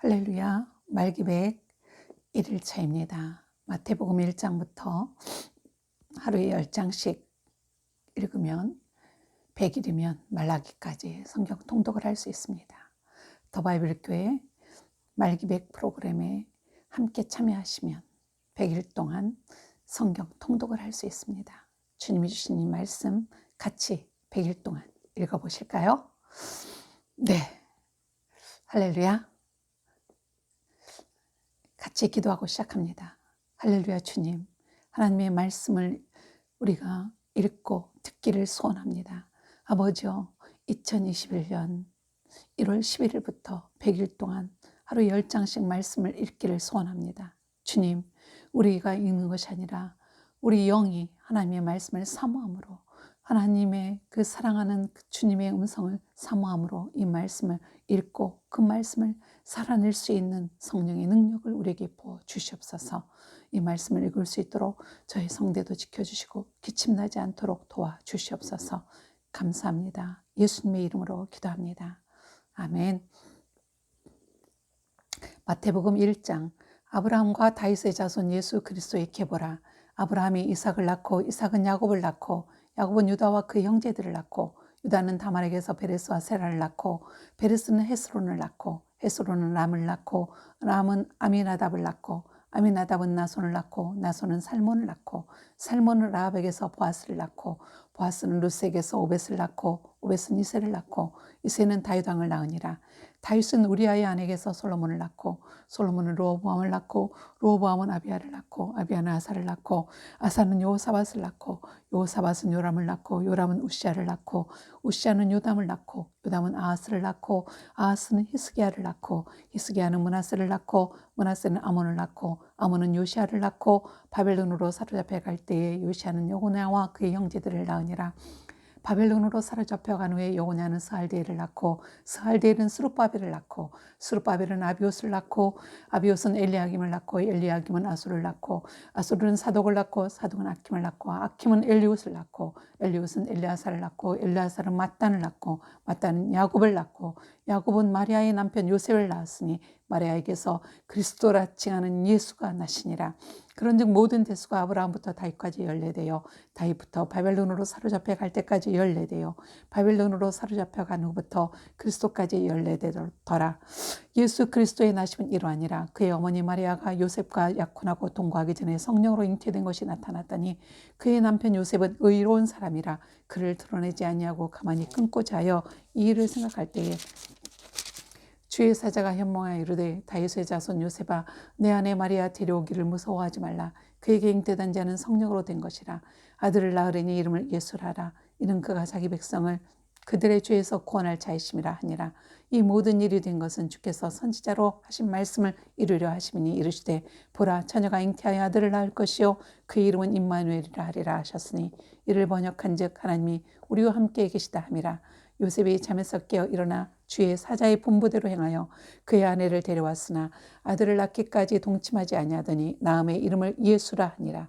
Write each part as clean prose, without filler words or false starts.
할렐루야. 말기백 1일차입니다. 마태복음 1장부터 하루에 10장씩 읽으면 100일이면 말라기까지 성경 통독을 할 수 있습니다. 더바이블 교회 말기백 프로그램에 함께 참여하시면 100일 동안 성경 통독을 할 수 있습니다. 주님이 주신 이 말씀 같이 100일 동안 읽어보실까요? 네. 할렐루야. 같이 기도하고 시작합니다. 할렐루야. 주님, 하나님의 말씀을 우리가 읽고 듣기를 소원합니다. 아버지요, 2021년 1월 11일부터 100일 동안 하루 10장씩 말씀을 읽기를 소원합니다. 주님, 우리가 읽는 것이 아니라 우리 영이 하나님의 말씀을 사모함으로, 하나님의 그 사랑하는 그 주님의 음성을 사모함으로 이 말씀을 읽고 그 말씀을 살아낼 수 있는 성령의 능력을 우리에게 부어 주시옵소서. 이 말씀을 읽을 수 있도록 저희 성대도 지켜주시고 기침나지 않도록 도와주시옵소서. 감사합니다. 예수님의 이름으로 기도합니다. 아멘. 마태복음 1장. 아브라함과 다윗의 자손 예수 그리스도의 계보라. 아브라함이 이삭을 낳고 이삭은 야곱을 낳고 야곱은 유다와 그 형제들을 낳고 유다는 다말에게서 베레스와 세라를 낳고 베레스는 헤스론을 낳고 헤스론은 람을 낳고 람은 아미나답을 낳고 아미나답은 나손을 낳고 나손은 살몬을 낳고 살몬은 라합에게서 보아스를 낳고 보아스는 루스에게서 오벳을 낳고 오벳은 이새를 낳고 이새는 다윗 왕을 낳으니라. 다윗은 우리아의 아내에게서 솔로몬을 낳고 솔로몬은 르호보암을 낳고 르호보암은 아비야를 낳고 아비야는 아사를 낳고 아사는 여호사밧을 낳고 여호사밧은 요람을 낳고 요람은 우시아를 낳고 우시아는 요담을 낳고 요담은 아하스를 낳고 아하스는 히스기야를 낳고 히스기야는 므낫세를 낳고 므낫세는 아몬을 낳고 아몬은 요시아를 낳고 바벨론으로 사로잡혀 갈 때에 요시아는 여고냐와 그의 형제들을 낳으니라. 바벨론으로 사로잡혀간 후에 여고냐는 스알디엘을 낳고 스알디엘은 스룹바벨을 낳고 스룹바벨은 아비옷을 낳고 아비옷은 엘리야김을 낳고 엘리야김은 아술을 낳고 아술은 사독을 낳고 사독은 아킴을 낳고 아킴은 엘리웃을 낳고 엘리웃은 엘리아사를 낳고 엘리아사는 mat단을 낳고 mat단은 야곱을 낳고 야곱은 마리아의 남편 요셉을 낳았으니 마리아에게서 그리스도라 칭하는 예수가 나시니라. 그런즉 모든 대수가 아브라함부터 다윗까지 연례되어 다윗부터 바벨론으로 사로잡혀 갈 때까지 연례되어 바벨론으로 사로잡혀 간 후부터 그리스도까지 연례되더라. 예수 그리스도의 나심은 이러하니라. 그의 어머니 마리아가 요셉과 약혼하고 동거하기 전에 성령으로 잉태된 것이 나타났더니 그의 남편 요셉은 의로운 사람이라 그를 드러내지 아니하고 가만히 끊고자 하여 이 일을 생각할 때에 주의 사자가 현몽하여 이르되 다윗의 자손 요셉아 내 아내 마리아 데려오기를 무서워하지 말라. 그에게 잉태된 자는 성령으로 된 것이라. 아들을 낳으리니 이름을 예수라라. 이는 그가 자기 백성을 그들의 죄에서 구원할 자이심이라 하니라. 이 모든 일이 된 것은 주께서 선지자로 하신 말씀을 이루려 하심이니 이르시되 보라 처녀가 잉태하여 아들을 낳을 것이요 그 이름은 임마누엘이라 하리라 하셨으니 이를 번역한즉 하나님이 우리와 함께 계시다 함이라. 요셉이 잠에서 깨어 일어나 주의 사자의 분부대로 행하여 그의 아내를 데려왔으나 아들을 낳기까지 동침하지 아니하더니 낳음의 이름을 예수라 하니라.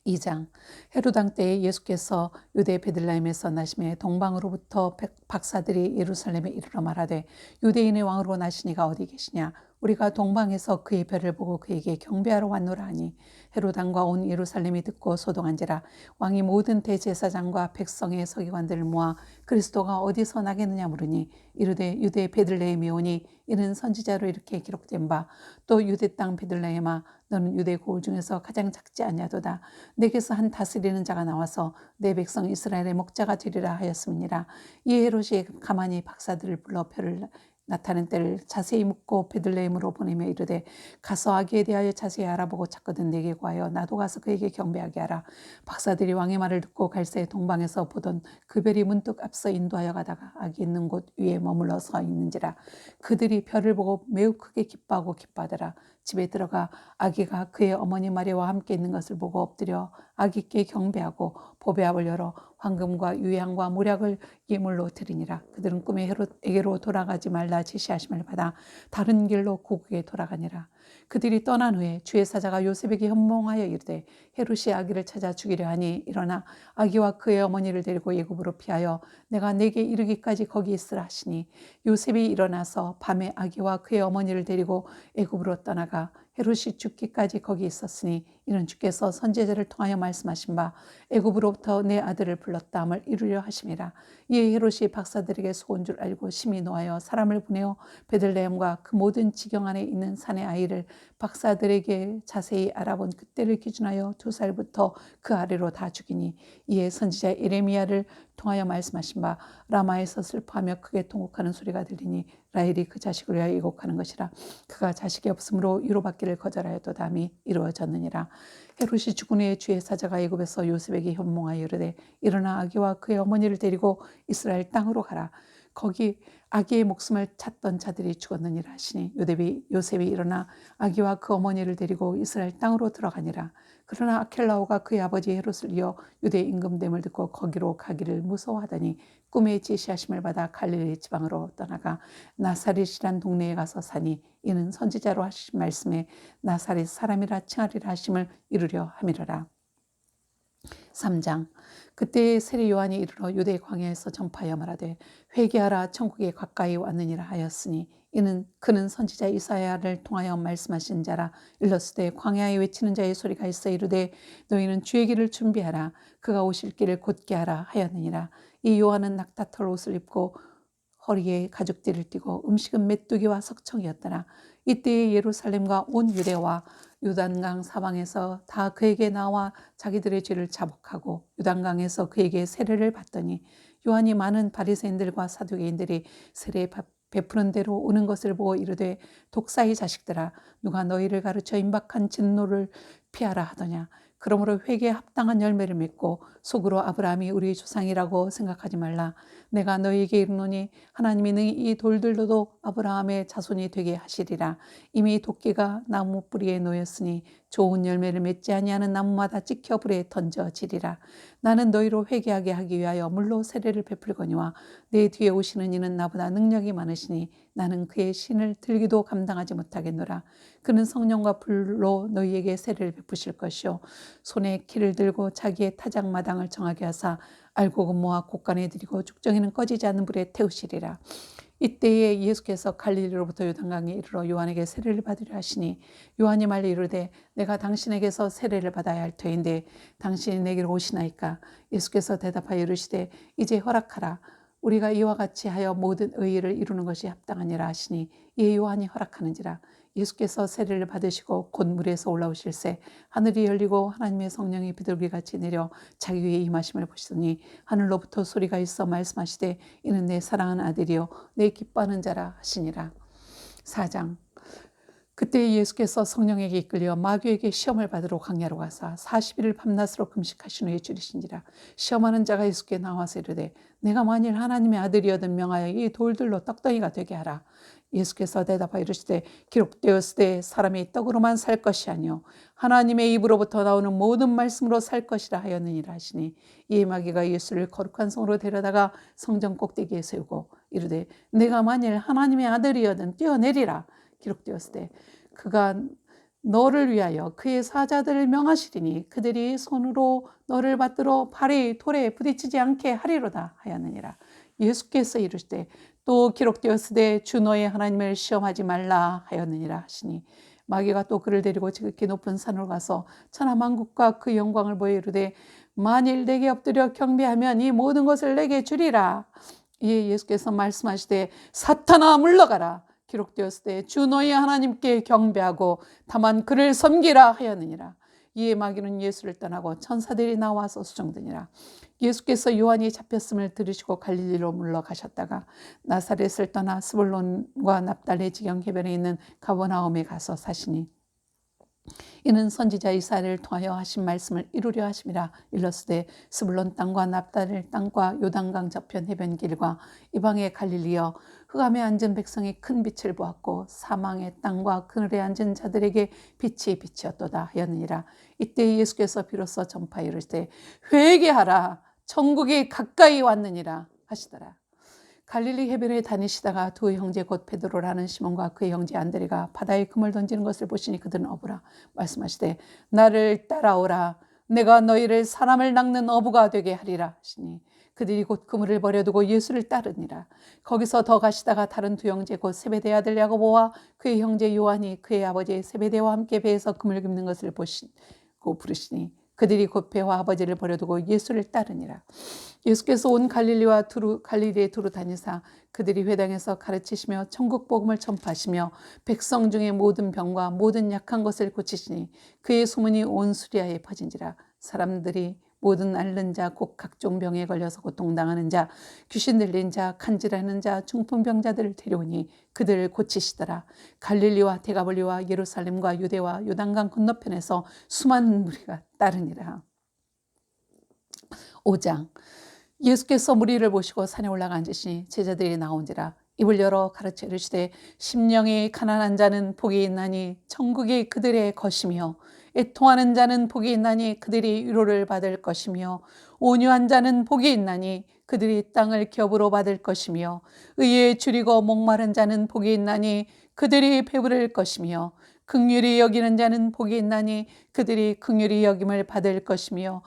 2장. 헤롯 왕 때에 예수께서 유대 베들레헴에서 나심에 동방으로부터 박사들이 예루살렘에 이르러 말하되 유대인의 왕으로 나시니가 어디 계시냐. 우리가 동방에서 그의 별을 보고 그에게 경배하러 왔노라 하니 헤롯 왕과 온 예루살렘이 듣고 소동한지라. 왕이 모든 대제사장과 백성의 서기관들을 모아 그리스도가 어디서 나겠느냐 물으니 이르되 유대 베들레헴이 오니 이는 선지자로 이렇게 기록된 바 또 유대 땅 베들레헴아 너는 유대 고을 중에서 가장 작지 아니하도다. 내게서 한 다스리는 자가 나와서 내 백성 이스라엘의 목자가 되리라 하였음이니라. 이 헤롯이 가만히 박사들을 불러 별을 나타낸 때를 자세히 묻고 베들레헴으로 보내며 이르되 가서 아기에 대하여 자세히 알아보고 찾거든 내게 구하여 나도 가서 그에게 경배하게 하라. 박사들이 왕의 말을 듣고 갈새 동방에서 보던 그 별이 문득 앞서 인도하여 가다가 아기 있는 곳 위에 머물러 서 있는지라. 그들이 별을 보고 매우 크게 기뻐하고 기뻐하더라. 집에 들어가 아기가 그의 어머니 마리아와 함께 있는 것을 보고 엎드려 아기께 경배하고 보배압을 열어 황금과 유향과 모략을 예물로 드리니라. 그들은 꿈에 헤롯에게로 돌아가지 말라 지시하심을 받아 다른 길로 고국에 돌아가니라. 그들이 떠난 후에 주의 사자가 요셉에게 현몽하여 이르되 헤롯이 아기를 찾아 죽이려 하니 일어나 아기와 그의 어머니를 데리고 애굽으로 피하여 내가 내게 이르기까지 거기 있으라 하시니 요셉이 일어나서 밤에 아기와 그의 어머니를 데리고 애굽으로 떠나가 헤롯이 죽기까지 거기 있었으니 이는 주께서 선지자를 통하여 말씀하신 바 애굽으로부터 내 아들을 불렀다함을 이루려 하심이라. 이에 헤롯이 박사들에게 속은 줄 알고 심히 노하여 사람을 보내어 베들레헴과 그 모든 지경 안에 있는 산의 아이를 박사들에게 자세히 알아본 그때를 기준하여 2살부터 그 아래로 다 죽이니 이에 선지자 예레미야를 통하여 말씀하신 바 라마에서 슬퍼하며 크게 통곡하는 소리가 들리니 라헬이 그 자식을 위하여 애곡하는 것이라. 그가 자식이 없으므로 위로받기를 거절하였도다함이 이루어졌느니라. 헤롯이 죽은 후에 주의 사자가 애굽에서 요셉에게 현몽하여 이르되 일어나 아기와 그의 어머니를 데리고 이스라엘 땅으로 가라. 거기 아기의 목숨을 찾던 자들이 죽었느니라 하시니 요셉이 일어나 아기와 그 어머니를 데리고 이스라엘 땅으로 들어가니라. 그러나 아켈라오가 그의 아버지 헤롯을 이어 유대 임금됨을 듣고 거기로 가기를 무서워하더니 꿈에 지시하심을 받아 갈릴리 지방으로 떠나가 나사렛이란 동네에 가서 사니 이는 선지자로 하신 말씀에 나사렛 사람이라 칭하리라 하심을 이루려 함이러라. 3장. 그때 세례 요한이 이르러 유대 광야에서 전파하여 말하되 회개하라 천국이 가까이 왔느니라 하였으니 이는 그는 선지자 이사야를 통하여 말씀하신 자라. 일러스되 광야에 외치는 자의 소리가 있어 이르되 너희는 주의 길을 준비하라 그가 오실 길을 곧게 하라 하였느니라. 이 요한은 낙타털 옷을 입고 허리에 가죽띠를 띠고 음식은 메뚜기와 석청이었더라. 이때에 예루살렘과 온 유대와 요단강 사방에서 다 그에게 나와 자기들의 죄를 자복하고 요단강에서 그에게 세례를 받더니 요한이 많은 바리새인들과 사두개인들이 세례 베푸는 대로 오는 것을 보고 이르되 독사의 자식들아 누가 너희를 가르쳐 임박한 진노를 피하라 하더냐. 그러므로 회개에 합당한 열매를 맺고 속으로 아브라함이 우리 조상이라고 생각하지 말라. 내가 너희에게 이르노니 하나님이 능히 이 돌들로도 아브라함의 자손이 되게 하시리라. 이미 도끼가 나무 뿌리에 놓였으니 좋은 열매를 맺지 아니하는 나무마다 찍혀 불에 던져지리라. 나는 너희로 회개하게 하기 위하여 물로 세례를 베풀거니와 내 뒤에 오시는 이는 나보다 능력이 많으시니 나는 그의 신을 들기도 감당하지 못하겠노라. 그는 성령과 불로 너희에게 세례를 베푸실 것이요 손에 키를 들고 자기의 타작마당을 정하게 하사 알곡은 모아 곳간에 들이고 죽정이는 꺼지지 않는 불에 태우시리라. 이때에 예수께서 갈릴리로부터 요단강에 이르러 요한에게 세례를 받으려 하시니 요한이 말로 이르되 내가 당신에게서 세례를 받아야 할 터인데 당신이 내게로 오시나이까. 예수께서 대답하여 이르시되 이제 허락하라. 우리가 이와 같이 하여 모든 의의를 이루는 것이 합당하니라 하시니 이에 요한이 허락하는지라. 예수께서 세례를 받으시고 곧 물에서 올라오실새 하늘이 열리고 하나님의 성령이 비둘기같이 내려 자기 위에 임하심을 보시더니 하늘로부터 소리가 있어 말씀하시되 이는 내 사랑하는 아들이요 내 기뻐하는 자라 하시니라. 4장. 그때 예수께서 성령에게 이끌려 마귀에게 시험을 받으러 광야로 가사 40일을 밤낮으로 금식하신 후에 줄이신지라. 시험하는 자가 예수께 나와서 이르되 내가 만일 하나님의 아들이여든 명하여 이 돌들로 떡덩이가 되게 하라. 예수께서 대답하여 이르시되 기록되었으되 사람이 떡으로만 살 것이 아니요 하나님의 입으로부터 나오는 모든 말씀으로 살 것이라 하였느니라 하시니 이에 마귀가 예수를 거룩한 성으로 데려다가 성전 꼭대기에 세우고 이르되 내가 만일 하나님의 아들이여든 뛰어내리라. 기록되었으되 그가 너를 위하여 그의 사자들을 명하시리니 그들이 손으로 너를 받들어 발이 돌에 부딪히지 않게 하리로다 하였느니라. 예수께서 이르시되 또 기록되었으되 주 너의 하나님을 시험하지 말라 하였느니라 하시니 마귀가 또 그를 데리고 지극히 높은 산으로 가서 천하만국과 그 영광을 보여 이르되 만일 내게 엎드려 경배하면 이 모든 것을 내게 주리라. 이에 예수께서 말씀하시되 사탄아 물러가라. 기록되었으되 주 너희 하나님께 경배하고 다만 그를 섬기라 하였느니라. 이에 마귀는 예수를 떠나고 천사들이 나와서 수종드니라. 예수께서 요한이 잡혔음을 들으시고 갈릴리로 물러가셨다가 나사렛을 떠나 스불론과 납달리 지경 해변에 있는 가버나움에 가서 사시니 이는 선지자 이사야를 통하여 하신 말씀을 이루려 하심이라. 일러스되 스불론 땅과 납달리 땅과 요단강 저편 해변 길과 이방의 갈릴리여 흑암에 앉은 백성이 큰 빛을 보았고 사망의 땅과 그늘에 앉은 자들에게 빛이 비치었도다 하였느니라. 이때 예수께서 비로소 전파하여 이르시되 회개하라 천국이 가까이 왔느니라 하시더라. 갈릴리 해변에 다니시다가 두 형제 곧 베드로라는 시몬과 그의 형제 안드레가 바다에 금을 던지는 것을 보시니 그들은 어부라. 말씀하시되 나를 따라오라. 내가 너희를 사람을 낚는 어부가 되게 하리라 하시니 그들이 곧 그물을 버려두고 예수를 따르니라. 거기서 더 가시다가 다른 두 형제 곧 세베대 아들 야고보와 그의 형제 요한이 그의 아버지 세베대와 함께 배에서 금을 깁는 것을 보시고 부르시니 그들이 곧 배와 아버지를 버려두고 예수를 따르니라. 예수께서 온 갈릴리에 두루 다니사 그들이 회당에서 가르치시며 천국 복음을 전파하시며 백성 중에 모든 병과 모든 약한 것을 고치시니 그의 소문이 온 수리아에 퍼진지라. 사람들이 모든 앓는 자, 곧 각종 병에 걸려서 고통당하는 자, 귀신 들린 자, 간질하는 자, 중풍병자들을 데려오니 그들을 고치시더라. 갈릴리와 데가볼리와 예루살렘과 유대와 요단강 건너편에서 수많은 무리가 따르니라. 5장. 예수께서 무리를 보시고 산에 올라가 앉으시니 제자들이 나온지라. 입을 열어 가르쳐 이르시되 심령이 가난한 자는 복이 있나니 천국이 그들의 것이며 애통하는 자는 복이 있나니 그들이 위로를 받을 것이며 온유한 자는 복이 있나니 그들이 땅을 기업으로 받을 것이며 의에 줄이고 목마른 자는 복이 있나니 그들이 배부를 것이며 긍휼히 여기는 자는 복이 있나니 그들이 긍휼히 여김을 받을 것이며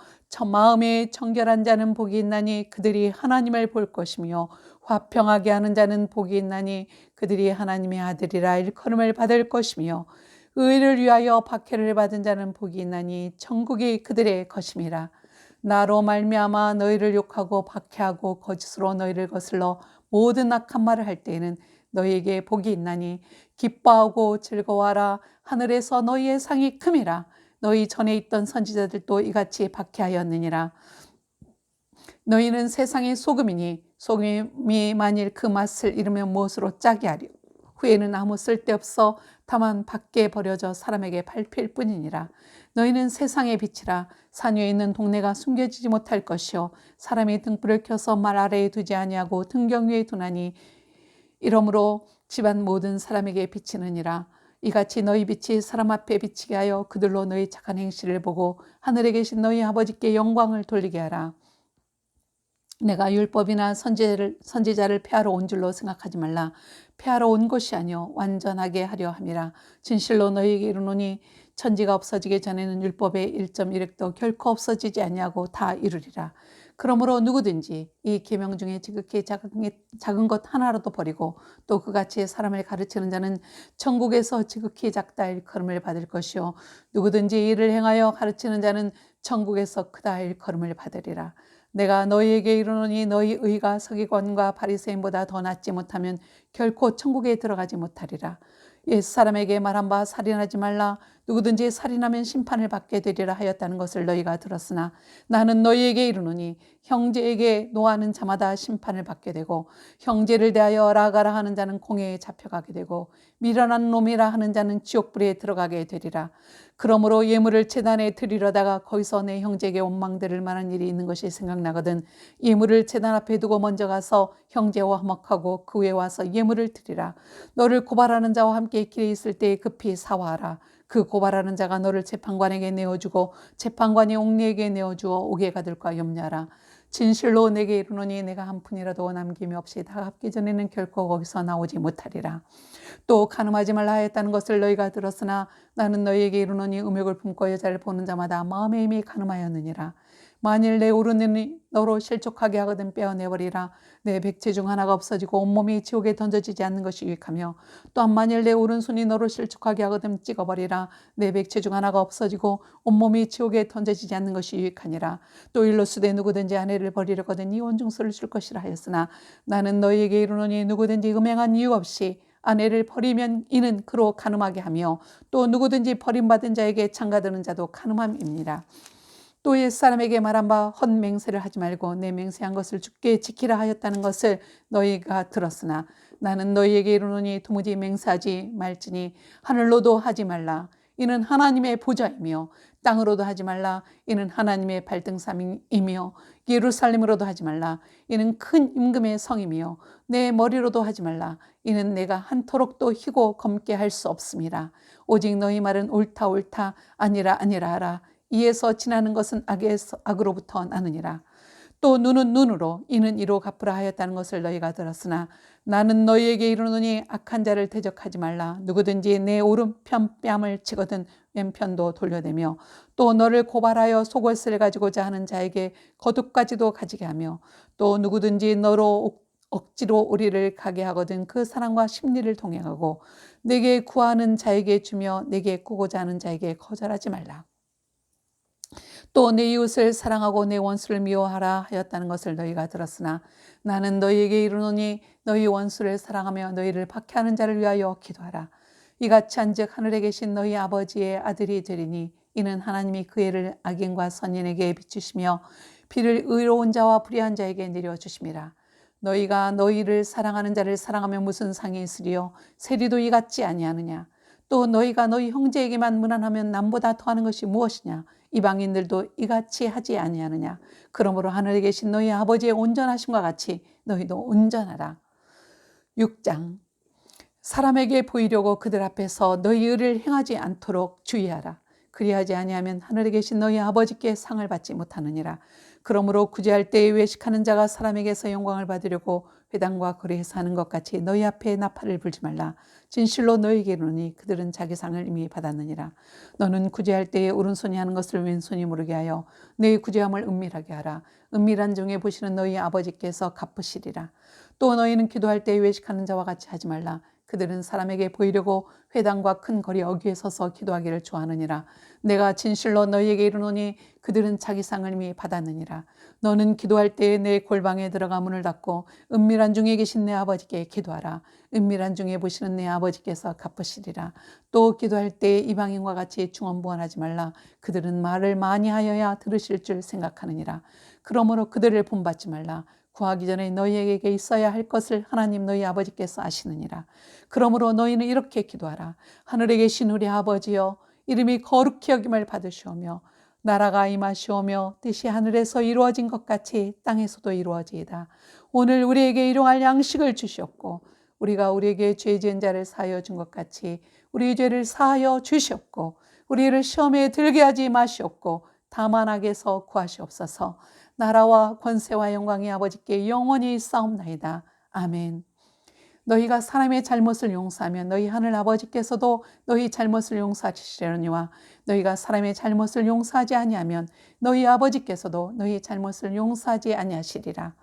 마음에 정결한 자는 복이 있나니 그들이 하나님을 볼 것이며 화평하게 하는 자는 복이 있나니 그들이 하나님의 아들이라 일컬음을 받을 것이며 의를 위하여 박해를 받은 자는 복이 있나니 천국이 그들의 것임이라. 나로 말미암아 너희를 욕하고 박해하고 거짓으로 너희를 거슬러 모든 악한 말을 할 때에는 너희에게 복이 있나니 기뻐하고 즐거워하라. 하늘에서 너희의 상이 큼이라. 너희 전에 있던 선지자들도 이같이 박해하였느니라. 너희는 세상의 소금이니 소금이 만일 그 맛을 잃으면 무엇으로 짜게 하리요. 후에는 아무 쓸데없어 다만 밖에 버려져 사람에게 밟힐 뿐이니라. 너희는 세상의 빛이라. 산 위에 있는 동네가 숨겨지지 못할 것이요 사람이 등불을 켜서 말 아래에 두지 아니하고 등경 위에 두나니 이러므로 집안 모든 사람에게 비치느니라. 이같이 너희 빛이 사람 앞에 비치게 하여 그들로 너희 착한 행실을 보고 하늘에 계신 너희 아버지께 영광을 돌리게 하라. 내가 율법이나 선지자를 폐하러 온 줄로 생각하지 말라. 폐하러 온 것이 아니요 완전하게 하려 함이라. 진실로 너희에게 이르노니 천지가 없어지기 전에는 율법의 1.1획도 결코 없어지지 아니하고 다 이루리라. 그러므로 누구든지 이 계명 중에 지극히 작은 것 하나라도 버리고 또 그같이 사람을 가르치는 자는 천국에서 지극히 작다 일컬음을 받을 것이요 누구든지 이를 행하여 가르치는 자는 천국에서 크다 일컬음을 받으리라. 내가 너희에게 이르노니 너희 의가 서기관과 바리새인보다 더 낫지 못하면 결코 천국에 들어가지 못하리라. 옛사람에게 말한 바 살인하지 말라. 누구든지 살인하면 심판을 받게 되리라 하였다는 것을 너희가 들었으나 나는 너희에게 이르노니 형제에게 노하는 자마다 심판을 받게 되고 형제를 대하여 라가라 하는 자는 공회에 잡혀가게 되고 미련한 놈이라 하는 자는 지옥불에 들어가게 되리라. 그러므로 예물을 제단에 드리려다가 거기서 내 형제에게 원망들을 만한 일이 있는 것이 생각나거든 예물을 제단 앞에 두고 먼저 가서 형제와 화목하고 그 후에 와서 예물을 드리라. 너를 고발하는 자와 함께 길에 있을 때에 급히 사화하라. 그 고발하는 자가 너를 재판관에게 내어주고 재판관이 옥리에게 내어주어 옥에 가둘까 염려하라. 진실로 내게 이르노니 내가 한 푼이라도 남김이 없이 다 갚기 전에는 결코 거기서 나오지 못하리라. 또 간음하지 말라 하였다는 것을 너희가 들었으나 나는 너희에게 이르노니 음욕을 품고 여자를 보는 자마다 마음에 이미 간음하였느니라. 만일 내 오른눈이 너로 실족하게 하거든 빼어내버리라. 내 백체 중 하나가 없어지고 온몸이 지옥에 던져지지 않는 것이 유익하며 또한 만일 내 오른손이 너로 실족하게 하거든 찍어버리라. 내 백체 중 하나가 없어지고 온몸이 지옥에 던져지지 않는 것이 유익하니라. 또 일러스되 누구든지 아내를 버리려거든 이혼 증서를 줄 것이라 하였으나 나는 너희에게 이르노니 누구든지 음행한 이유 없이 아내를 버리면 이는 그로 간음하게 하며 또 누구든지 버림받은 자에게 장가드는 자도 간음함이니라. 또 옛사람에게 말한 바 헛맹세를 하지 말고 내 맹세한 것을 주께 지키라 하였다는 것을 너희가 들었으나 나는 너희에게 이르노니 도무지 맹세하지 말지니 하늘로도 하지 말라. 이는 하나님의 보좌이며 땅으로도 하지 말라. 이는 하나님의 발등삼이며 예루살렘으로도 하지 말라. 이는 큰 임금의 성이며 내 머리로도 하지 말라. 이는 내가 한토록도 희고 검게 할 수 없음이라. 오직 너희 말은 옳다 옳다 아니라 아니라 하라. 이에서 지나는 것은 악으로부터 나느니라. 또 눈은 눈으로 이는 이로 갚으라 하였다는 것을 너희가 들었으나 나는 너희에게 이르노니 악한 자를 대적하지 말라. 누구든지 내 오른편 뺨을 치거든 왼편도 돌려대며 또 너를 고발하여 속옷을 가지고자 하는 자에게 겉옷까지도 가지게 하며 또 누구든지 너로 억지로 우리를 가게 하거든 그 사람과 심리를 동행하고 내게 구하는 자에게 주며 내게 꾸고자 하는 자에게 거절하지 말라. 또 내 이웃을 사랑하고 내 원수를 미워하라 하였다는 것을 너희가 들었으나 나는 너희에게 이르노니 너희 원수를 사랑하며 너희를 박해하는 자를 위하여 기도하라. 이같이 한즉 하늘에 계신 너희 아버지의 아들이 되리니 이는 하나님이 그 해를 악인과 선인에게 비추시며 비를 의로운 자와 불의한 자에게 내려주심이라. 너희가 너희를 사랑하는 자를 사랑하면 무슨 상이 있으리요 세리도 이같지 아니하느냐. 또 너희가 너희 형제에게만 무난하면 남보다 더하는 것이 무엇이냐. 이방인들도 이같이 하지 아니하느냐. 그러므로 하늘에 계신 너희 아버지의 온전하심과 같이 너희도 온전하라. 6장. 사람에게 보이려고 그들 앞에서 너희 의를 행하지 않도록 주의하라. 그리하지 아니하면 하늘에 계신 너희 아버지께 상을 받지 못하느니라. 그러므로 구제할 때에 외식하는 자가 사람에게서 영광을 받으려고 회당과 거리에서 하는 것 같이 너희 앞에 나팔을 불지 말라. 진실로 너희에게 이르노니 그들은 자기 상을 이미 받았느니라. 너는 구제할 때에 오른손이 하는 것을 왼손이 모르게 하여 너희 구제함을 은밀하게 하라. 은밀한 중에 보시는 너희 아버지께서 갚으시리라. 또 너희는 기도할 때에 외식하는 자와 같이 하지 말라. 그들은 사람에게 보이려고 회당과 큰 거리 어귀에 서서 기도하기를 좋아하느니라. 내가 진실로 너희에게 이르노니 그들은 자기 상을 이미 받았느니라. 너는 기도할 때에 내 골방에 들어가 문을 닫고 은밀한 중에 계신 내 아버지께 기도하라. 은밀한 중에 보시는 내 아버지께서 갚으시리라. 또 기도할 때에 이방인과 같이 중언부언하지 말라. 그들은 말을 많이 하여야 들으실 줄 생각하느니라. 그러므로 그들을 본받지 말라. 구하기 전에 너희에게 있어야 할 것을 하나님 너희 아버지께서 아시느니라. 그러므로 너희는 이렇게 기도하라. 하늘에 계신 우리 아버지여, 이름이 거룩히 여김을 받으시오며 나라가 임하시오며 뜻이 하늘에서 이루어진 것 같이 땅에서도 이루어지이다. 오늘 우리에게 일용할 양식을 주시옵고 우리가 우리에게 죄 지은 자를 사하여 준 것 같이 우리 죄를 사하여 주시옵고 우리를 시험에 들게 하지 마시옵고 다만 악에서 구하시옵소서. 나라와 권세와 영광이 아버지께 영원히 있사옵나이다. 아멘. 너희가 사람의 잘못을 용서하면 너희 하늘 아버지께서도 너희 잘못을 용서하시려니와 너희가 사람의 잘못을 용서하지 아니하면 너희 아버지께서도 너희 잘못을 용서하지 아니하시리라.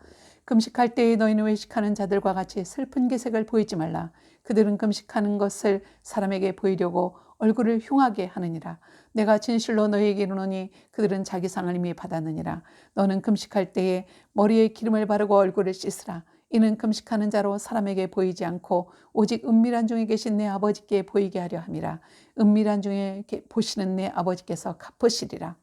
금식할 때에 너희는 외식하는 자들과 같이 슬픈 기색을 보이지 말라. 그들은 금식하는 것을 사람에게 보이려고 얼굴을 흉하게 하느니라. 내가 진실로 너희에게 이르노니 그들은 자기 상을 이미 받았느니라. 너는 금식할 때에 머리에 기름을 바르고 얼굴을 씻으라. 이는 금식하는 자로 사람에게 보이지 않고 오직 은밀한 중에 계신 내 아버지께 보이게 하려 함이라. 은밀한 중에 보시는 내 아버지께서 갚으시리라.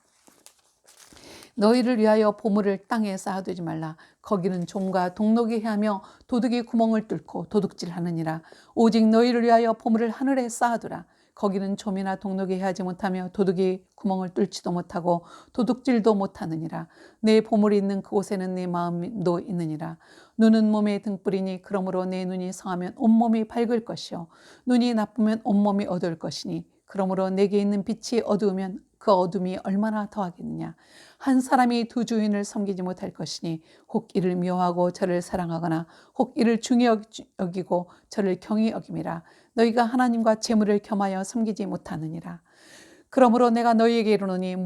너희를 위하여 보물을 땅에 쌓아두지 말라. 거기는 종과 동록이 해하며 도둑이 구멍을 뚫고 도둑질하느니라. 오직 너희를 위하여 보물을 하늘에 쌓아두라. 거기는 좀이나 동록이 해하지 못하며 도둑이 구멍을 뚫지도 못하고 도둑질도 못하느니라. 내 보물이 있는 그곳에는 내 마음도 있느니라. 눈은 몸의 등불이니 그러므로 내 눈이 성하면 온몸이 밝을 것이요 눈이 나쁘면 온몸이 어두울 것이니 그러므로 내게 있는 빛이 어두우면 그 어둠이 얼마나 더하겠느냐. 한 사람이 두 주인을 섬기지 못할 것이니 혹 이를 미워하고 저를 사랑하거나 혹 이를 중히 여기고 저를 경히 여김이라. 너희가 하나님과 재물을 겸하여 섬기지 못하느니라. 그러므로 내가 너희에게 이르노니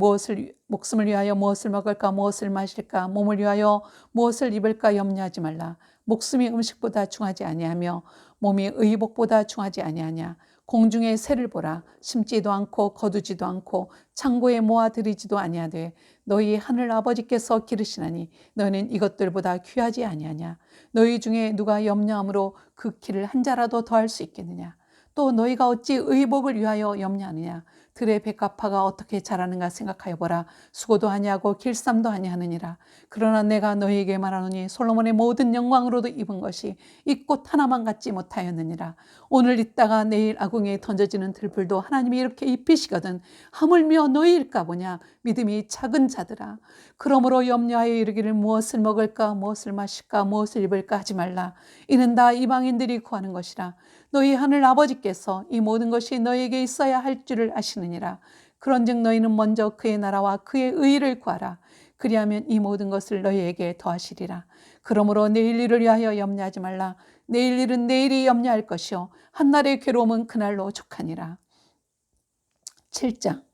목숨을 위하여 무엇을 먹을까 무엇을 마실까 몸을 위하여 무엇을 입을까 염려하지 말라. 목숨이 음식보다 중하지 아니하며 몸이 의복보다 중하지 아니하냐. 공중의 새를 보라. 심지도 않고 거두지도 않고 창고에 모아들이지도 아니하되 너희 하늘 아버지께서 기르시나니 너희는 이것들보다 귀하지 아니하냐. 너희 중에 누가 염려함으로 그 키를 한 자라도 더할 수 있겠느냐. 또 너희가 어찌 의복을 위하여 염려하느냐. 들의 백합화가 어떻게 자라는가 생각하여 보라. 수고도 아니하고 길쌈도 아니하느니라. 그러나 내가 너희에게 말하노니 솔로몬의 모든 영광으로도 입은 것이 이 꽃 하나만 갖지 못하였느니라. 오늘 있다가 내일 아궁이에 던져지는 들불도 하나님이 이렇게 입히시거든 하물며 너희일까 보냐. 믿음이 작은 자들아. 그러므로 염려하여 이르기를 무엇을 먹을까 무엇을 마실까 무엇을 입을까 하지 말라. 이는 다 이방인들이 구하는 것이라. 너희 하늘 아버지께서 이 모든 것이 너희에게 있어야 할 줄을 아시느니라. 그런즉 너희는 먼저 그의 나라와 그의 의를 구하라. 그리하면 이 모든 것을 너희에게 더하시리라. 그러므로 내일 일을 위하여 염려하지 말라. 내일 일은 내일이 염려할 것이요 한날의 괴로움은 그날로 족하니라. 7장.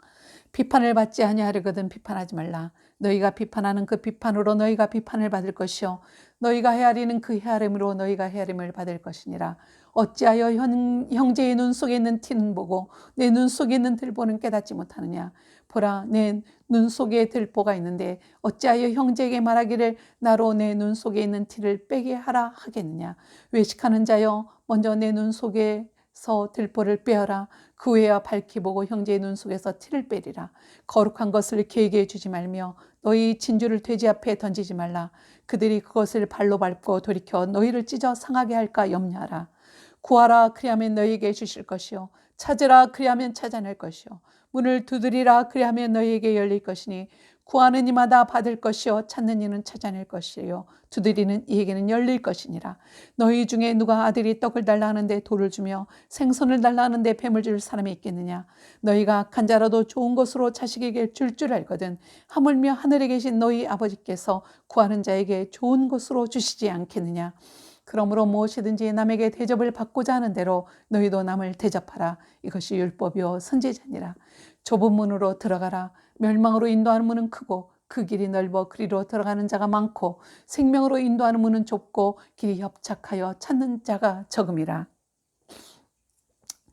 비판을 받지 아니하려거든 비판하지 말라. 너희가 비판하는 그 비판으로 너희가 비판을 받을 것이요 너희가 헤아리는 그 헤아림으로 너희가 헤아림을 받을 것이니라. 어찌하여 형제의 눈 속에 있는 티는 보고 내 눈 속에 있는 들보는 깨닫지 못하느냐. 보라, 내 눈 속에 들보가 있는데 어찌하여 형제에게 말하기를 나로 내 눈 속에 있는 티를 빼게 하라 하겠느냐. 외식하는 자여, 먼저 내 눈 속에서 들보를 빼어라. 그 후에야 밝히 보고 형제의 눈 속에서 티를 빼리라. 거룩한 것을 개에게 주지 말며 너희 진주를 돼지 앞에 던지지 말라. 그들이 그것을 발로 밟고 돌이켜 너희를 찢어 상하게 할까 염려하라. 구하라, 그리하면 너희에게 주실 것이요 찾으라, 그리하면 찾아낼 것이요 문을 두드리라, 그리하면 너희에게 열릴 것이니 구하는 이마다 받을 것이요 찾는 이는 찾아낼 것이요 두드리는 이에게는 열릴 것이니라. 너희 중에 누가 아들이 떡을 달라 하는데 돌을 주며 생선을 달라 하는데 뱀을 줄 사람이 있겠느냐. 너희가 악한 자라도 좋은 것으로 자식에게 줄 알거든 하물며 하늘에 계신 너희 아버지께서 구하는 자에게 좋은 것으로 주시지 않겠느냐. 그러므로 무엇이든지 남에게 대접을 받고자 하는 대로 너희도 남을 대접하라. 이것이 율법이요 선지자니라. 좁은 문으로 들어가라. 멸망으로 인도하는 문은 크고 그 길이 넓어 그리로 들어가는 자가 많고 생명으로 인도하는 문은 좁고 길이 협착하여 찾는 자가 적음이라.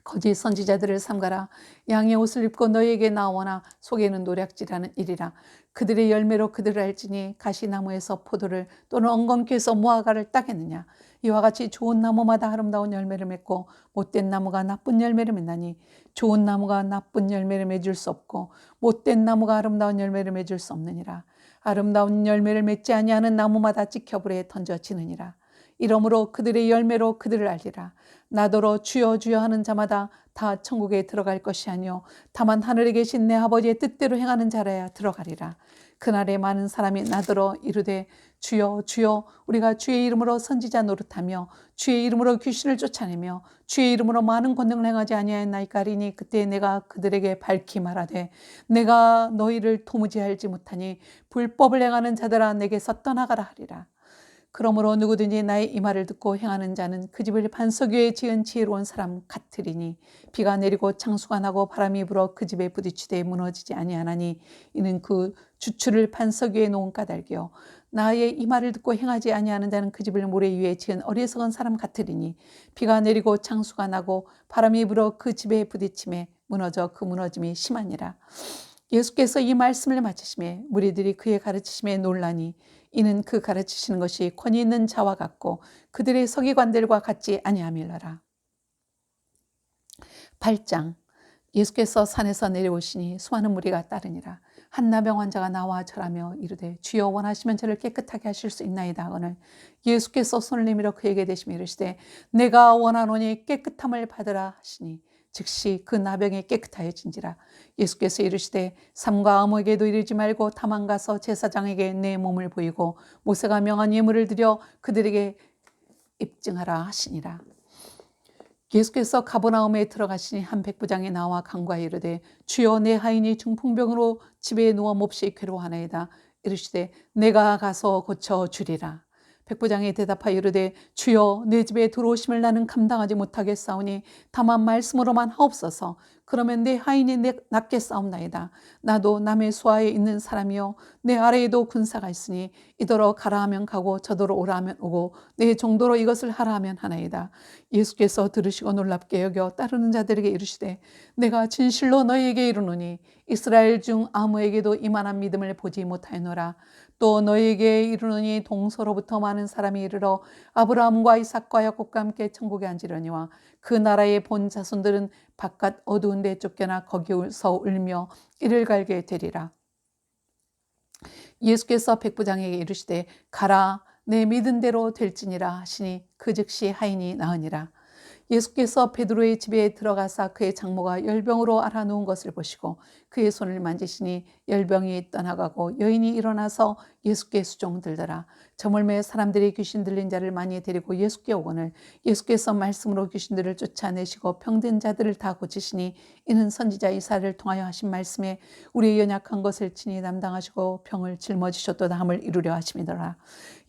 거짓 선지자들을 삼가라. 양의 옷을 입고 너희에게 나오나 속에는 노략질하는 일이라. 그들의 열매로 그들을 알지니 가시나무에서 포도를 또는 엉겅퀴에서 무화과를 따겠느냐. 이와 같이 좋은 나무마다 아름다운 열매를 맺고 못된 나무가 나쁜 열매를 맺나니 좋은 나무가 나쁜 열매를 맺을 수 없고 못된 나무가 아름다운 열매를 맺을 수 없느니라. 아름다운 열매를 맺지 아니하는 나무마다 찍혀불에 던져지느니라. 이러므로 그들의 열매로 그들을 알리라. 나더러 주여 주여 하는 자마다 다 천국에 들어갈 것이 아니요 다만 하늘에 계신 내 아버지의 뜻대로 행하는 자라야 들어가리라. 그날에 많은 사람이 나더러 이르되 주여 주여 우리가 주의 이름으로 선지자 노릇하며 주의 이름으로 귀신을 쫓아내며 주의 이름으로 많은 권능을 행하지 아니하였나이까 하리니 그때 내가 그들에게 밝히 말하되 내가 너희를 도무지 알지 못하니 불법을 행하는 자들아 내게서 떠나가라 하리라. 그러므로 누구든지 나의 이 말을 듣고 행하는 자는 그 집을 반석 위에 지은 지혜로운 사람 같으리니 비가 내리고 창수가 나고 바람이 불어 그 집에 부딪히되 무너지지 아니하나니 이는 그 주추를 반석 위에 놓은 까닭이요 나의 이 말을 듣고 행하지 아니하는 자는 그 집을 모래 위에 지은 어리석은 사람 같으리니 비가 내리고 창수가 나고 바람이 불어 그 집에 부딪힘에 무너져 그 무너짐이 심하니라. 예수께서 이 말씀을 마치심에 무리들이 그의 가르치심에 놀라니 이는 그 가르치시는 것이 권위 있는 자와 같고 그들의 서기관들과 같지 아니함이라. 8장. 예수께서 산에서 내려오시니 수많은 무리가 따르니라. 한 나병 환자가 나와 절하며 이르되 주여 원하시면 저를 깨끗하게 하실 수 있나이다 하거늘 예수께서 손을 내밀어 그에게 대시며 이르시되 내가 원하노니 깨끗함을 받으라 하시니 즉시 그 나병이 깨끗하여진지라. 예수께서 이르시되 삼가 아무에게도 이르지 말고 다만 가서 제사장에게 내 몸을 보이고 모세가 명한 예물을 드려 그들에게 입증하라 하시니라. 예수께서 가버나움에 들어가시니 한 백부장이 나와 간과히 이르되 주여 내 하인이 중풍병으로 집에 누워 몹시 괴로워하나이다. 이르시되 내가 가서 고쳐주리라. 백부장이 대답하여 이르되 주여 내 집에 들어오심을 나는 감당하지 못하겠사오니 다만 말씀으로만 하옵소서. 그러면 내 하인이 낫겠사옵나이다. 나도 남의 수하에 있는 사람이요 내 아래에도 군사가 있으니 이더러 가라 하면 가고 저더러 오라 하면 오고 내 정도로 이것을 하라 하면 하나이다. 예수께서 들으시고 놀랍게 여겨 따르는 자들에게 이르시되 내가 진실로 너희에게 이르노니 이스라엘 중 아무에게도 이만한 믿음을 보지 못하였노라. 또 너희에게 이르노니 동서로부터 많은 사람이 이르러 아브라함과 이삭과 야곱과 함께 천국에 앉으려니와 그 나라의 본 자손들은 바깥 어두운 데 쫓겨나 거기서 울며 이를 갈게 되리라. 예수께서 백부장에게 이르시되 가라 내 믿은 대로 될지니라 하시니 그 즉시 하인이 나으니라. 예수께서 베드로의 집에 들어가사 그의 장모가 열병으로 앓아누운 것을 보시고 그의 손을 만지시니 열병이 떠나가고 여인이 일어나서 예수께 수종들더라. 저물매 사람들이 귀신 들린 자를 많이 데리고 예수께 오거늘 예수께서 말씀으로 귀신들을 쫓아내시고 병든 자들을 다 고치시니 이는 선지자 이사야를 통하여 하신 말씀에 우리의 연약한 것을 친히 담당하시고 병을 짊어지셨도다 함을 이루려 하심이더라.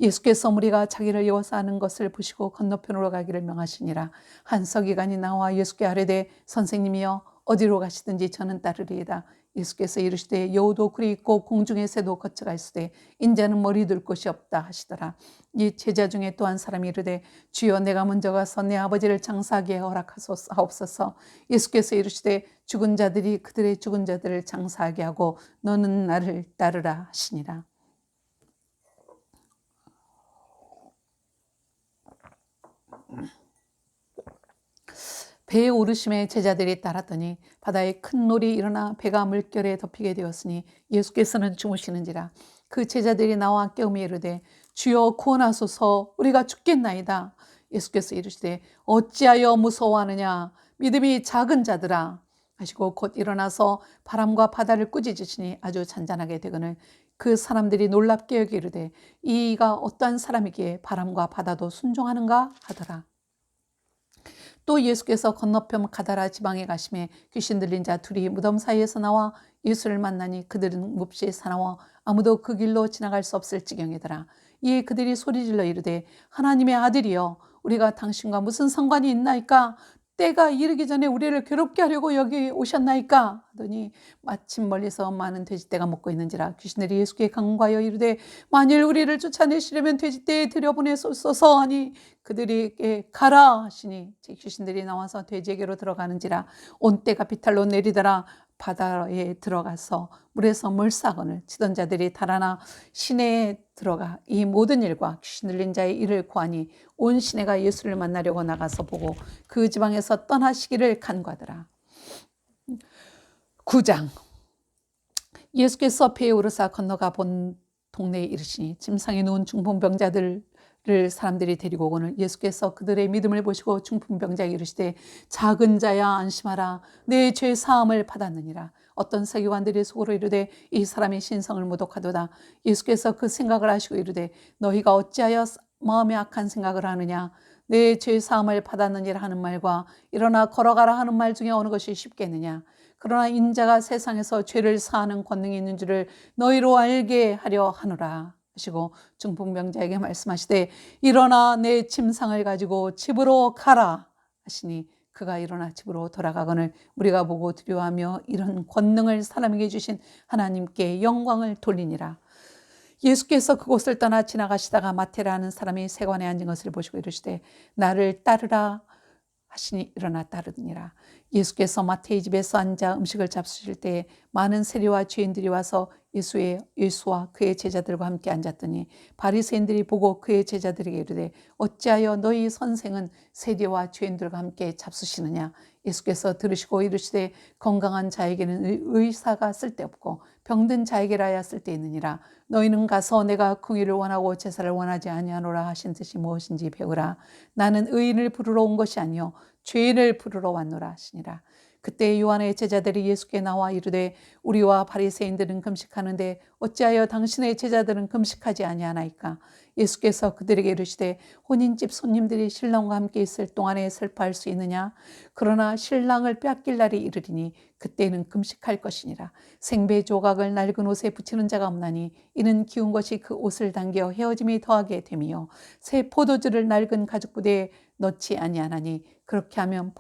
예수께서 무리가 자기를 여워하는 것을 보시고 건너편으로 가기를 명하시니라. 한 서기관이 나와 예수께 아뢰되 선생님이여 어디로 가시든지 저는 따르리이다. 예수께서 이르시되 여우도 굴이 있고 공중의 새도 거쳐가 있으되 인자는 머리 둘 곳이 없다 하시더라. 이 제자 중에 또 한 사람이 이르되 주여 내가 먼저 가서 내 아버지를 장사하게 허락하옵소서. 예수께서 이르시되 죽은 자들이 그들의 죽은 자들을 장사하게 하고 너는 나를 따르라 하시니라. 배에 오르심에 제자들이 따랐더니 바다에 큰 놀이 일어나 배가 물결에 덮이게 되었으니 예수께서는 주무시는지라. 그 제자들이 나와 깨우며 이르되 주여 구원하소서 우리가 죽겠나이다. 예수께서 이르시되 어찌하여 무서워하느냐 믿음이 작은 자들아 하시고 곧 일어나서 바람과 바다를 꾸짖으시니 아주 잔잔하게 되거늘 그 사람들이 놀랍게 여기 이르되 이가 어떠한 사람이기에 바람과 바다도 순종하는가 하더라. 또 예수께서 건너편 가다라 지방에 가심에 귀신 들린 자 둘이 무덤 사이에서 나와 예수를 만나니 그들은 몹시 사나워 아무도 그 길로 지나갈 수 없을 지경이더라. 이에 그들이 소리질러 이르되 하나님의 아들이여 우리가 당신과 무슨 상관이 있나이까? 때가 이르기 전에 우리를 괴롭게 하려고 여기 오셨나이까? 하더니 마침 멀리서 많은 돼지떼가 먹고 있는지라. 귀신들이 예수께 간과하여 이르되 만일 우리를 쫓아내시려면 돼지떼에 들여보내소서 하니 그들에게 가라 하시니 귀신들이 나와서 돼지에게로 들어가는지라. 온 때가 비탈로 내리더라. 바다에 들어가서 물에서 물사건을 치던 자들이 달아나 시내에 들어가 이 모든 일과 귀신 들린 자의 일을 구하니 온 시내가 예수를 만나려고 나가서 보고 그 지방에서 떠나시기를 간구하더라. 9장. 예수께서 배에 오르사 건너가 본 동네에 이르시니 침상에 누운 중풍병자들을 사람들이 데리고 오거늘 예수께서 그들의 믿음을 보시고 중풍병자에게 이르시되 작은 자야 안심하라 내 죄 사함을 받았느니라. 어떤 서기관들이 속으로 이르되 이 사람이 신성을 모독하도다. 예수께서 그 생각을 하시고 이르되 너희가 어찌하여 마음에 악한 생각을 하느냐. 내 죄 사함을 받았느니라 하는 말과 일어나 걸어가라 하는 말 중에 어느 것이 쉽겠느냐. 그러나 인자가 세상에서 죄를 사하는 권능이 있는 줄을 너희로 알게 하려 하노라 하시고 중풍병자에게 말씀하시되 일어나 내 침상을 가지고 집으로 가라 하시니 그가 일어나 집으로 돌아가거늘 우리가 보고 두려워하며 이런 권능을 사람에게 주신 하나님께 영광을 돌리니라. 예수께서 그곳을 떠나 지나가시다가 마태라는 사람이 세관에 앉은 것을 보시고 이르시되 나를 따르라 하시니 일어나 따르니라. 예수께서 마태의 집에서 앉아 음식을 잡수실 때 많은 세리와 죄인들이 와서 예수와 그의 제자들과 함께 앉았더니 바리새인들이 보고 그의 제자들에게 이르되 어찌하여 너희 선생은 세리와 죄인들과 함께 잡수시느냐. 예수께서 들으시고 이르시되 건강한 자에게는 의사가 쓸데없고 병든 자에게라야 쓸데있느니라. 너희는 가서 내가 긍휼을 원하고 제사를 원하지 아니하노라 하신 뜻이 무엇인지 배우라. 나는 의인을 부르러 온 것이 아니요 죄인을 부르러 왔노라 하시니라. 그때 요한의 제자들이 예수께 나와 이르되 우리와 바리새인들은 금식하는데 어찌하여 당신의 제자들은 금식하지 아니하나이까. 예수께서 그들에게 이르시되 혼인집 손님들이 신랑과 함께 있을 동안에 슬퍼할 수 있느냐. 그러나 신랑을 빼앗길 날이 이르리니 그때는 금식할 것이니라. 생배 조각을 낡은 옷에 붙이는 자가 없나니 이는 기운 것이 그 옷을 당겨 헤어짐이 더하게 됨이요 새 포도주를 낡은 가죽 부대에 넣지 아니하나니 그렇게 하면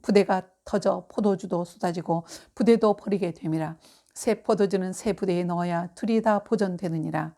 부대가 터져 포도주도 쏟아지고 부대도 버리게 됨이라. 새 포도주는 새 부대에 넣어야 둘이 다 보존되느니라.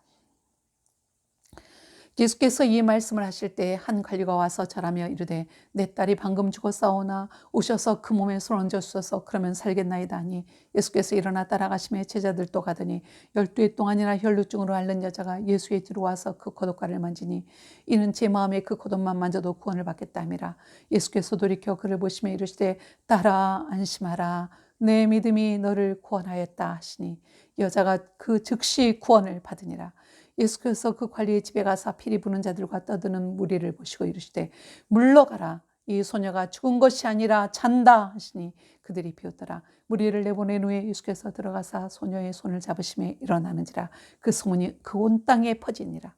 예수께서 이 말씀을 하실 때 한 관리가 와서 절하며 이르되 내 딸이 방금 죽었사오나 오셔서 그 몸에 손 얹어 주소서 그러면 살겠나이다 하니 예수께서 일어나 따라가시며 제자들도 가더니 12해 동안이나 혈루증으로 앓는 여자가 예수의 뒤로 와서 그 겉옷가를 만지니 이는 제 마음에 그 겉옷만 만져도 구원을 받겠다 함이라. 예수께서 돌이켜 그를 보시며 이르시되 딸아 안심하라 내 믿음이 너를 구원하였다 하시니 여자가 그 즉시 구원을 받으니라. 예수께서 그 관리의 집에 가서 피리 부는 자들과 떠드는 무리를 보시고 이르시되 물러가라 이 소녀가 죽은 것이 아니라 잔다 하시니 그들이 비웃더라. 무리를 내보낸 후에 예수께서 들어가사 소녀의 손을 잡으시며 일어나는지라. 그 소문이 그 온 땅에 퍼지니라.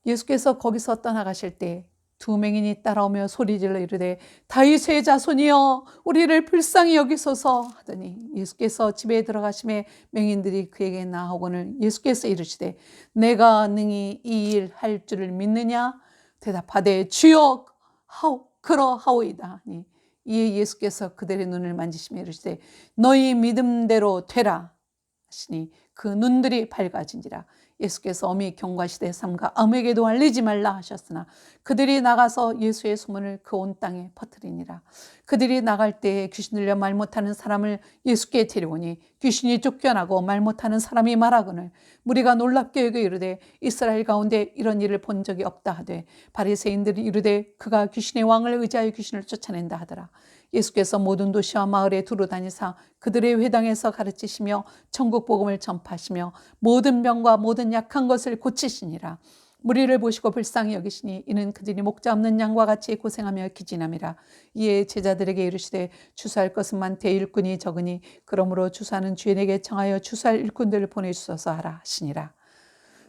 예수께서 거기서 떠나가실 때 두 맹인이 따라오며 소리질러 이르되 다윗의 자손이여 우리를 불쌍히 여기소서 하더니 예수께서 집에 들어가심에 맹인들이 그에게 나아오거늘 예수께서 이르시되 내가 능히 이 일 할 줄을 믿느냐 대답하되 주여 그러하오이다 하니 이에 예수께서 그들의 눈을 만지시며 이르시되 너희 믿음대로 되라 하시니 그 눈들이 밝아진지라. 예수께서 어미 경과시대 삼가 아무에게도 알리지 말라 하셨으나 그들이 나가서 예수의 소문을 그 온 땅에 퍼뜨리니라. 그들이 나갈 때에 귀신 들려 말 못하는 사람을 예수께 데려오니 귀신이 쫓겨나고 말 못하는 사람이 말하거늘 무리가 놀랍게 여겨 이르되 이스라엘 가운데 이런 일을 본 적이 없다 하되 바리새인들이 이르되 그가 귀신의 왕을 의지하여 귀신을 쫓아낸다 하더라. 예수께서 모든 도시와 마을에 두루 다니사 그들의 회당에서 가르치시며 천국 복음을 전파하시며 모든 병과 모든 약한 것을 고치시니라. 무리를 보시고 불쌍히 여기시니 이는 그들이 목자 없는 양과 같이 고생하며 기진함이라. 이에 제자들에게 이르시되 추수할 것은 많되 일꾼이 적으니 그러므로 추수하는 주인에게 청하여 추수할 일꾼들을 보내주소서 하라 하시니라.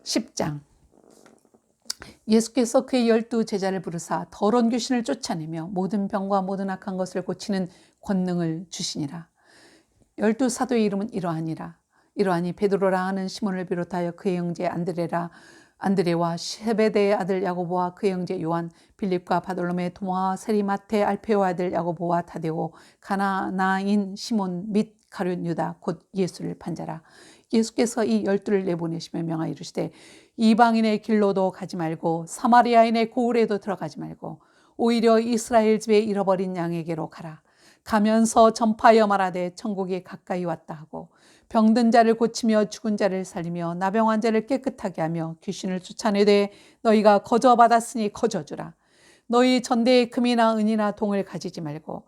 10장. 예수께서 그의 12 제자를 부르사 더러운 귀신을 쫓아내며 모든 병과 모든 악한 것을 고치는 권능을 주시니라. 12 사도의 이름은 이러하니 베드로라 하는 시몬을 비롯하여 그의 형제 안드레와 세베대의 아들 야고보와 그의 형제 요한, 빌립과 바돌로메, 도마와 세리마테, 알페오 아들 야고보와 타데오, 가나나인 시몬 및 가룟 유다 곧 예수를 판자라. 예수께서 이 12를 내보내시며 명하 이르시되 이방인의 길로도 가지 말고 사마리아인의 고을에도 들어가지 말고 오히려 이스라엘 집에 잃어버린 양에게로 가라. 가면서 전파하여 말하되 천국이 가까이 왔다 하고 병든 자를 고치며 죽은 자를 살리며 나병 자를 깨끗하게 하며 귀신을 쫓아내되 너희가 거저 받았으니 거저 주라. 너희 전대에 금이나 은이나 동을 가지지 말고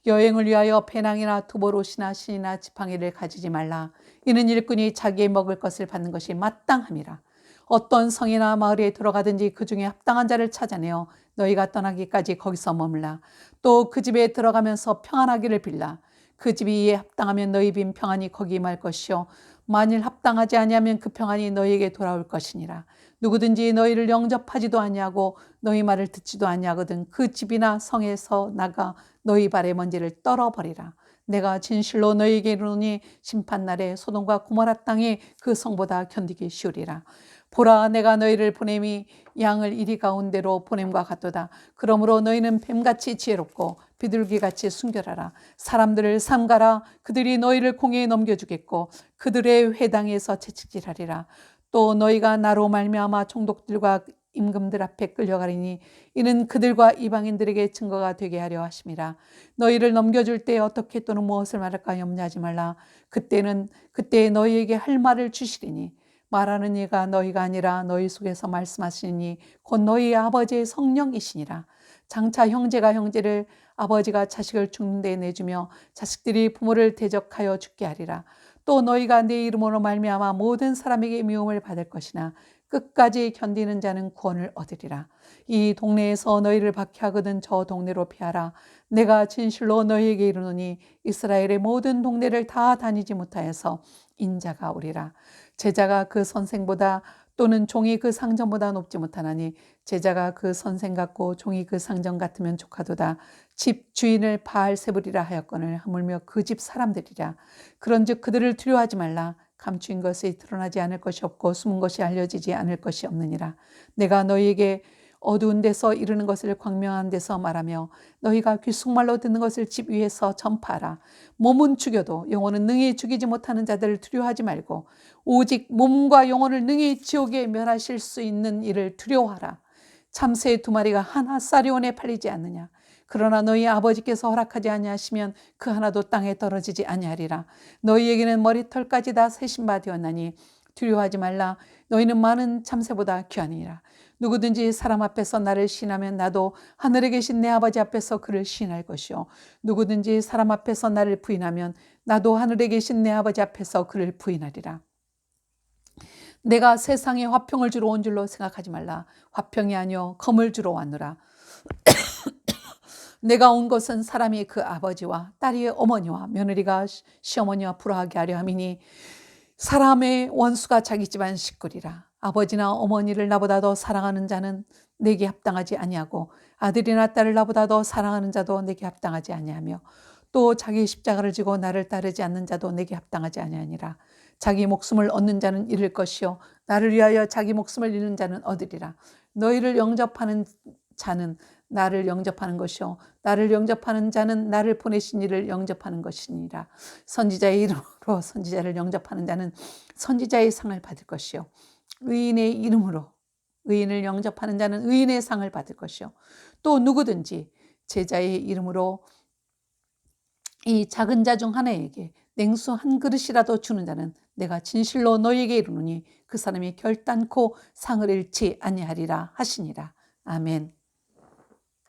여행을 위하여 배낭이나 두보롯이나 신이나 지팡이를 가지지 말라. 이는 일꾼이 자기의 먹을 것을 받는 것이 마땅함이라. 어떤 성이나 마을에 들어가든지 그 중에 합당한 자를 찾아내어 너희가 떠나기까지 거기서 머물라. 또 그 집에 들어가면서 평안하기를 빌라. 그 집이 이에 합당하면 너희 빈 평안이 거기 임할 것이요 만일 합당하지 아니하면 그 평안이 너희에게 돌아올 것이니라. 누구든지 너희를 영접하지도 아니하고 너희 말을 듣지도 아니하거든 그 집이나 성에서 나가 너희 발의 먼지를 떨어버리라. 내가 진실로 너희에게 이르노니 심판날에 소돔과 고모라 땅이 그 성보다 견디기 쉬우리라. 보라 내가 너희를 보냄이 양을 이리 가운데로 보냄과 같도다. 그러므로 너희는 뱀같이 지혜롭고 비둘기같이 순결하라. 사람들을 삼가라. 그들이 너희를 공회에 넘겨주겠고 그들의 회당에서 채찍질하리라. 또 너희가 나로 말미암아 총독들과 임금들 앞에 끌려가리니 이는 그들과 이방인들에게 증거가 되게 하려 하심이라. 너희를 넘겨줄 때 어떻게 또는 무엇을 말할까 염려하지 말라. 그때 너희에게 할 말을 주시리니 말하는 이가 너희가 아니라 너희 속에서 말씀하시니 곧 너희 아버지의 성령이시니라. 장차 형제가 형제를 아버지가 자식을 죽는 데 내주며 자식들이 부모를 대적하여 죽게 하리라. 또 너희가 내 이름으로 말미암아 모든 사람에게 미움을 받을 것이나 끝까지 견디는 자는 구원을 얻으리라. 이 동네에서 너희를 박해하거든 저 동네로 피하라. 내가 진실로 너희에게 이르노니 이스라엘의 모든 동네를 다 다니지 못하여서 인자가 오리라. 제자가 그 선생보다 또는 종이 그 상전보다 높지 못하나니 제자가 그 선생 같고 종이 그 상전 같으면 족하도다. 집 주인을 바알세불이라 하였거늘 하물며 그 집 사람들이라. 그런즉 그들을 두려워하지 말라. 감추인 것이 드러나지 않을 것이 없고 숨은 것이 알려지지 않을 것이 없느니라. 내가 너희에게 어두운 데서 이르는 것을 광명한 데서 말하며 너희가 귓속말로 듣는 것을 집 위에서 전파하라. 몸은 죽여도 영혼은 능히 죽이지 못하는 자들을 두려워하지 말고 오직 몸과 영혼을 능히 지옥에 멸하실 수 있는 이를 두려워하라. 참새 2마리가 하나 쌀이온에 팔리지 않느냐. 그러나 너희 아버지께서 허락하지 아니하시면 그 하나도 땅에 떨어지지 아니하리라. 너희에게는 머리털까지 다 세신 바 되었나니 두려워하지 말라. 너희는 많은 참새보다 귀하니라. 누구든지 사람 앞에서 나를 시인하면 나도 하늘에 계신 내 아버지 앞에서 그를 시인할 것이요 누구든지 사람 앞에서 나를 부인하면 나도 하늘에 계신 내 아버지 앞에서 그를 부인하리라. 내가 세상에 화평을 주러 온 줄로 생각하지 말라. 화평이 아니요 검을 주러 왔노라. 내가 온 것은 사람이 그 아버지와 딸이 어머니와 며느리가 시어머니와 불화하게 하려 함이니 사람의 원수가 자기 집안 식구리라. 아버지나 어머니를 나보다 더 사랑하는 자는 내게 합당하지 아니하고 아들이나 딸을 나보다 더 사랑하는 자도 내게 합당하지 아니하며 또 자기 십자가를 지고 나를 따르지 않는 자도 내게 합당하지 아니하니라. 자기 목숨을 얻는 자는 잃을 것이요 나를 위하여 자기 목숨을 잃는 자는 얻으리라. 너희를 영접하는 자는 나를 영접하는 것이요 나를 영접하는 자는 나를 보내신 이를 영접하는 것이니라. 선지자의 이름으로 선지자를 영접하는 자는 선지자의 상을 받을 것이요 의인의 이름으로 의인을 영접하는 자는 의인의 상을 받을 것이요 또 누구든지 제자의 이름으로 이 작은 자 중 하나에게 냉수 한 그릇이라도 주는 자는 내가 진실로 너희에게 이르노니 그 사람이 결단코 상을 잃지 아니하리라 하시니라. 아멘.